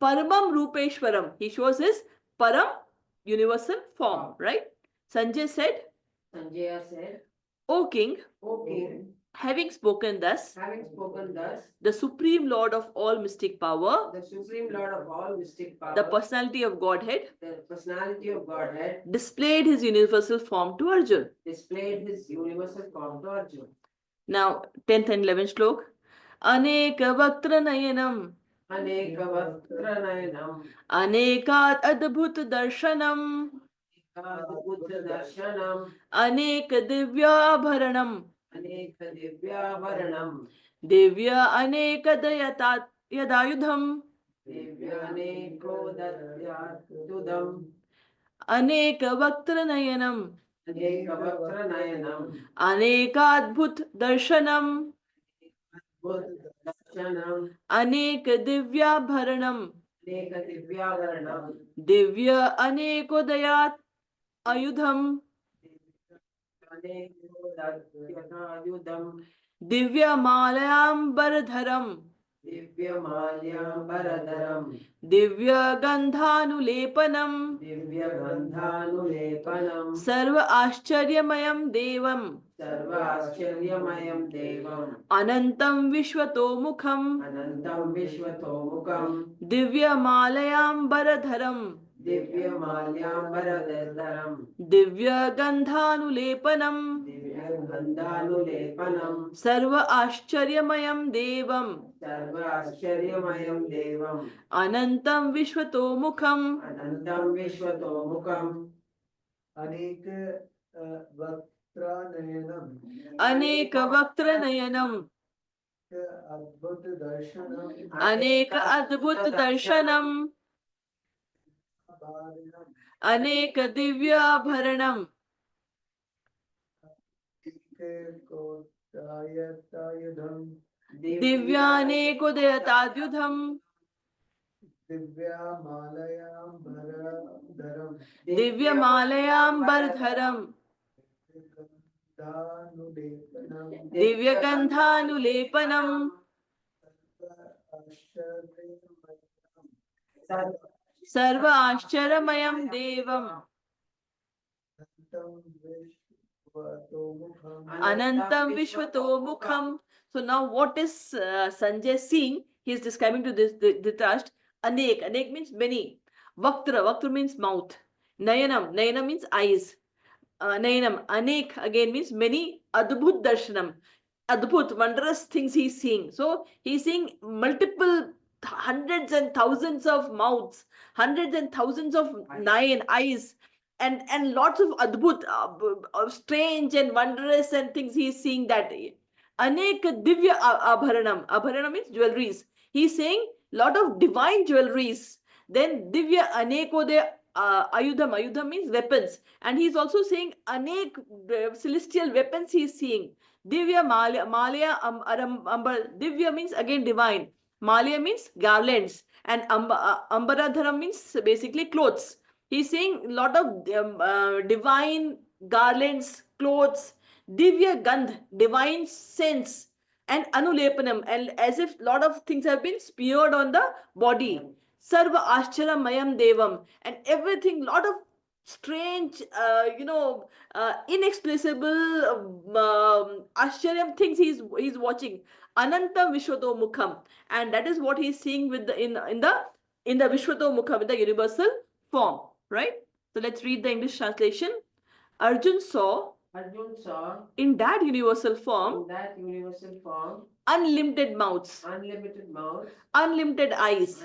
Paramam Rupeshwaram. He shows his Param, universal form, right? Sanjay said, Sanjaya said, O king, O king, having spoken thus, the supreme Lord of all mystic power, the supreme Lord of all mystic power, the personality of Godhead, the personality of Godhead, displayed his universal form to Arjun. displayed his universal form to Arjun. Now, 10th and 11th slok. Aneka Vaktra Nayanam Anekavatranayanam Anekat Adbhut Darshanam Buddha Darshanam Anek Divya Bharanam Aneka Divyavaranam Divya Aneka Yadayudham Divyaneko Datyatudam Aneka Vaktra Nayanam Anekavatranayanam Anekadbhut Darshanam Buddha Darshanam Anek Divya Bharanam Aneka Divyavaranam Divya Anekodayat Ayudham Aneko Datyatayudam Divya Malayam Baradharam Divyamalyam Baradaram Divya Gandhanulepanam Divyagandhanulepanam Sarva Ascharyamayam Devam Sarvascharyamayam Devam Anantam Vishwatomukham Anantam Vishwatomukam Divya Malayam Baradharam Divyamalyam Baradaram Divya Gandhanulepanam गन्धानुलेपनम् सर्व आश्चर्यमयं देवम् सर्वाश्चर्यमयं देवम् अनन्तं विश्वतोमुखम् अनन्तं विश्वतोमुखम् अनेक वक्त्रानयनम् अनेकवक्त्रनयनम् अद्भुत दर्शनम् अनेक अद्भुत दर्शनम् आभारणम् अनेक दिव्याभरणम् कोटायतायुधम् दिव्यानेकोदयताद्युधम् दिव्यामालयाम्बरधरम् दिव्यमालयाम्बरधरम् गन्धानुलेपनम् दिव्यगन्धानुलेपनम् आश्चर्यमयम् सर्व आश्चर्यमयं देवम् Anantam Vishwatomukham. So now what is Sanjay seeing? He is describing to this Dhritarashtra. Anek. Anek means many. Vaktra. Vaktra means mouth. Nayanam. Nayanam means eyes. Nayanam. Anek again means many. Adbhut darshanam. Adbhut, wondrous things he is seeing. So he is seeing multiple hundreds and thousands of mouths, hundreds and thousands of nine eyes, and lots of adbhut, strange and wondrous and things he is seeing that. Anek divya abharanam. Abharanam means jewelries. He is saying lot of divine jewelries. Then divya anekode ayudham. Ayudham means weapons. And he is also saying anek celestial weapons he is seeing. Divya malya ambar. Divya means again divine. Malya means garlands. And ambaradharam means basically clothes. He's saying a lot of divine garlands, clothes, divya gandh, divine scents, and anulepanam, and as if lot of things have been smeared on the body. Sarva mayam devam, and everything, lot of strange, inexplicable ashcharyam things he's watching. Ananta Vishwato Mukham, and that is what he's seeing with the in the Vishwato Mukham, in the universal form. Right? So let's read the English translation. Arjun saw Arjun saw in that universal in form that universal form unlimited mouths, unlimited mouths, unlimited eyes,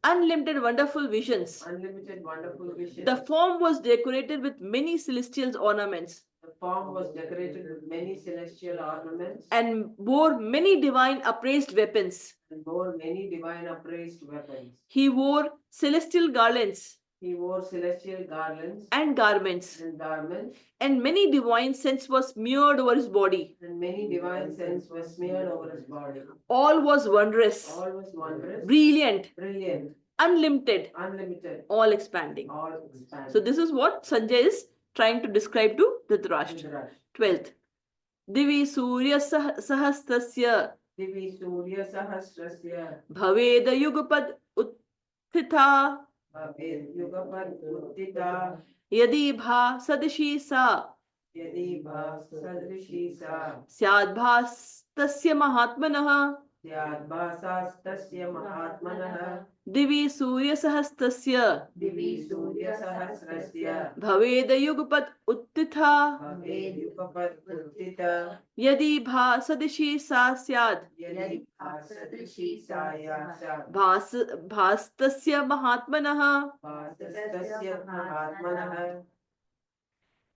unlimited wonderful visions. unlimited wonderful visions. The form was decorated with many celestial ornaments The form was decorated with many celestial ornaments and bore many divine appraised weapons. and bore many divine appraised weapons. He wore celestial garlands He wore celestial garlands and garments, and garments, and many divine scents were smeared over his body. and many divine scents were smeared over his body. All was wondrous, All was wondrous, brilliant, brilliant, unlimited, unlimited, all expanding. all expanding. So this is what Sanjay is trying to describe to Dhritarashtra. Dhritarashtra. 12th. Divi Surya Sahastasya Divi Surya Sahasrasya Bhaveda Yugapad Utthita Bhaved Yugapad Uttita Yadi Bha Sadishi Sa Yadi Bha Sadrishi Sa Syadbhas Tasya Mahatmanah Syad Bhasastasya Mahatmanah Divi Surya Sahastasya Divi Surya Sahasrasya Bhaveda Yugapad Uttita Bhaved Yugapad Uttita Yadi Bha Sadishi Sa Syad Yadi Bha Sadrishi Sa Yasa Bhastasya Mahatmanah Bhasastasya Mahatmanah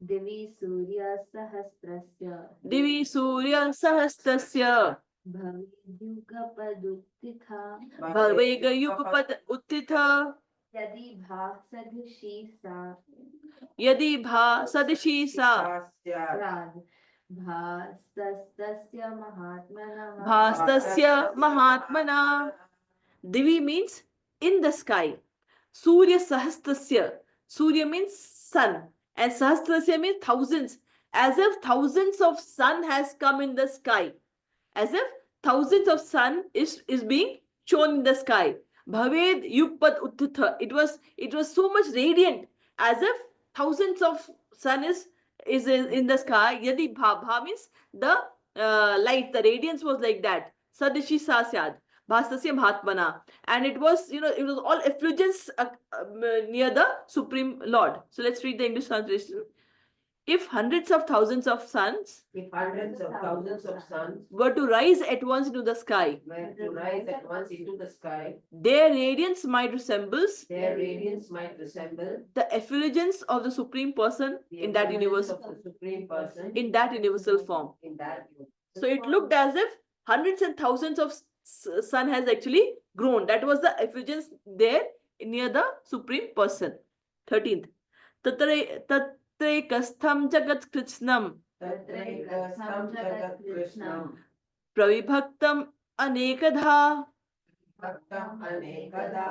Divi Surya Sahasrasya Divi Surya Sahastasya Bhavidyugapaduttitha Bhavega Yugapad Uttita Yadi Bha Sadhishi Sa Yadi Bha Sadishi Sa Prad Bhastasya Mahatmanah Bhastasya Mahatmana. Divi means in the sky. Surya Sahastasya. Surya means sun. And Sahasrasya means thousands. As if thousands of sun has come in the sky. As if thousands of sun is being shown in the sky. Bhaved Yugpad Uttitha. It was so much radiant. As if thousands of sun is in the sky. Yadi Bha. Bha means the light, the radiance was like that. Sadishi Sasyad. Bhastasya Mahatmana. And it was, it was all effulgence near the Supreme Lord. So let's read the English translation. if hundreds of thousands of suns If hundreds of thousands of suns were to rise at once into the sky, were to rise at once into the sky, their radiance might resemble their radiance might resemble the effulgence of the Supreme Person the in that effulgence universe, of the Supreme Person in that universal form. in that So it looked as if hundreds and thousands of sun has actually grown. That was the effulgence there near the Supreme Person. 13th. Tatraikastham jagat krishnam Tatraikastam jagat krishnam pravibhaktam anekadha bhaktam anekada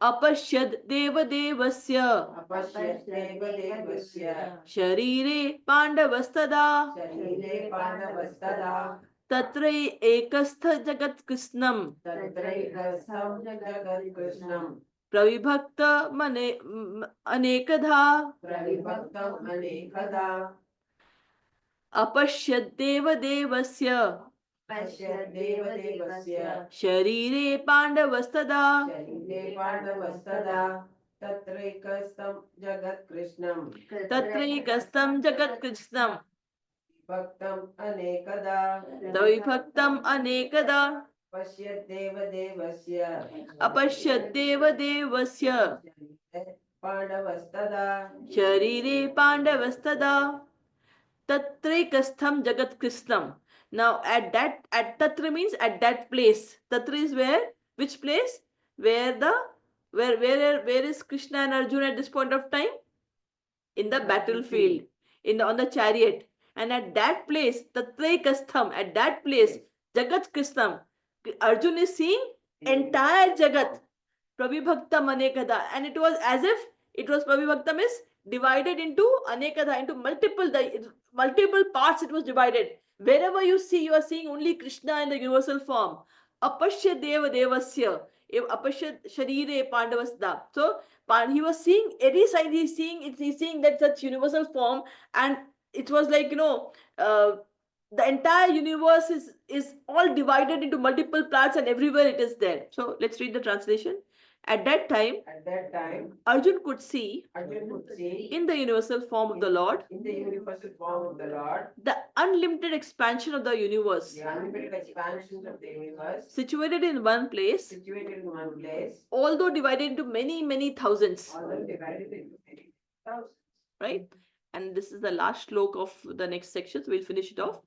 apashyad devasya apashyateva devasya sharire pandavastada sharire pandavastada tatre ekastha jagat krishnam tatraikastam jagat krishnam pravibhakta anekadha pravibhaktam anekada apashyad devasya pashyateva devasya sharire pandavastada sharire pandavastada tatraikastam jagat krishnam tatraikastam jagat krishnam bhaktam anekada pravibhaktam anekada pashyateva devasya apashyad devasya pandavastada sharire pandavastada tatraikastham jagat krishnam. Now at tatra means at that place. Tatra is where? Which place? Where is Krishna and Arjuna at this point of time? In the battlefield, on the chariot. And at that place, tatraikastham, at that place, jagat krishnam, Arjuna is seeing entire jagat. Prabhibhaktam anekada. And it was as if it was Prabhibhaktam is divided into anekada, into multiple parts it was divided. Wherever you see, you are seeing only Krishna in the universal form. Apashya devasya. Apashya sharire pandavasda. So he was seeing every side, he's seeing that such universal form, and it was like, the entire universe is all divided into multiple parts, and everywhere it is there. So let's read the translation. At that time, Arjun could see in the universal form of the Lord in the universal form of the Lord, the unlimited expansion of the universe, the unlimited expansions of the universe, situated in one place, situated in one place, although divided into many thousands. although divided into many thousands. Right? And this is the last slok of the next section, so we'll finish it off.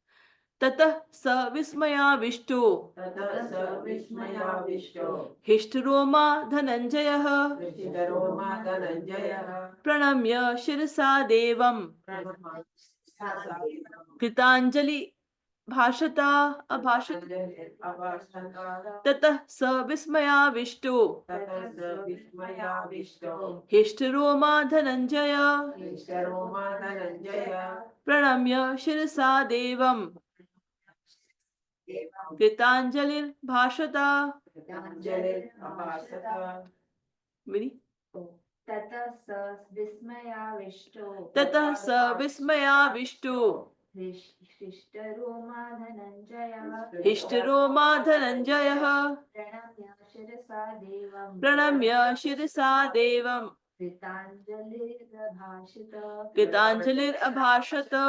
Tata sa vismaya vishtu Tata sa vismaya vishto hishtaroma dhananjayah Vishidaroma Dhananjaya pranamya shirasa devam Pranama kritanjali bhashata abhashata Avastaka tatah sa vismaya vishtu Tata sa vismaya vishto hishtaroma dhananjaya Vishidaroma Dhananjaya pranamya shirasa devam kritanjali bhashata. Pranjali Avastaka Mini? Tata sa vismaya vishto. Tatah sa vismaya vishtu Hishtaroma dhananjaya. hishtaroma dhananjayah Pranamya shirasa devam. pranamya shirasa devam kritanjali abhashata.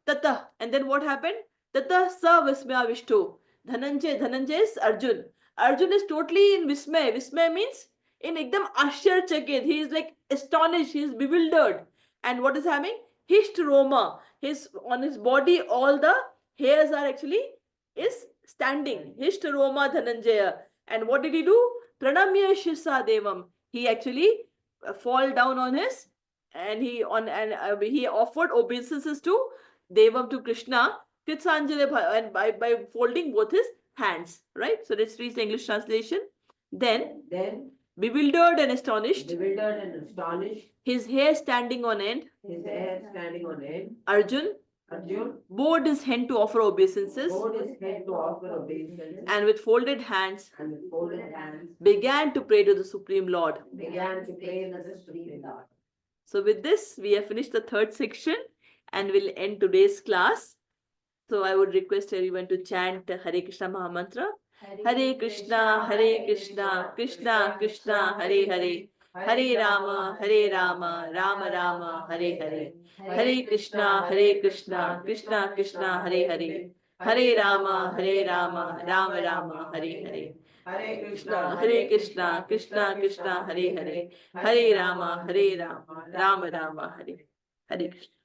Tatah. And then what happened? Tatah sa vismaya vishtu. Dhananjay is Arjun. Arjun is totally in vismay. Vismay means in ekdam ashyarchakit. He is like astonished. He is bewildered. And what is happening? Hishtaroma. On his body, all the hairs are actually is standing. Hishtaroma Dhananjaya. And what did he do? Pranamya Shisa Devam. He actually fall down on his, and he offered obeisances to Devam, to Krishna, Kritsanjali, and by folding both his hands. Right? So let's read the English translation. Then, bewildered and astonished, his hair standing on end, his hair standing on end, Arjun bowed his head to offer obeisances, and with folded hands began to pray to the Supreme Lord. So with this, we have finished the third section and will end today's class. So I would request everyone to chant Hare Krishna Mahamantra. Hare Krishna, Krishna Krishna, Hare Hare. Hare Rama, Rama Rama, Hare Hare. Hare Krishna, Krishna Krishna, Hare Hare. Hare Rama, Rama Rama, Hare Hare. Hare Krishna, Krishna Krishna, Hare Hare. Hare Rama, Rama Rama, Hare Hare Krishna.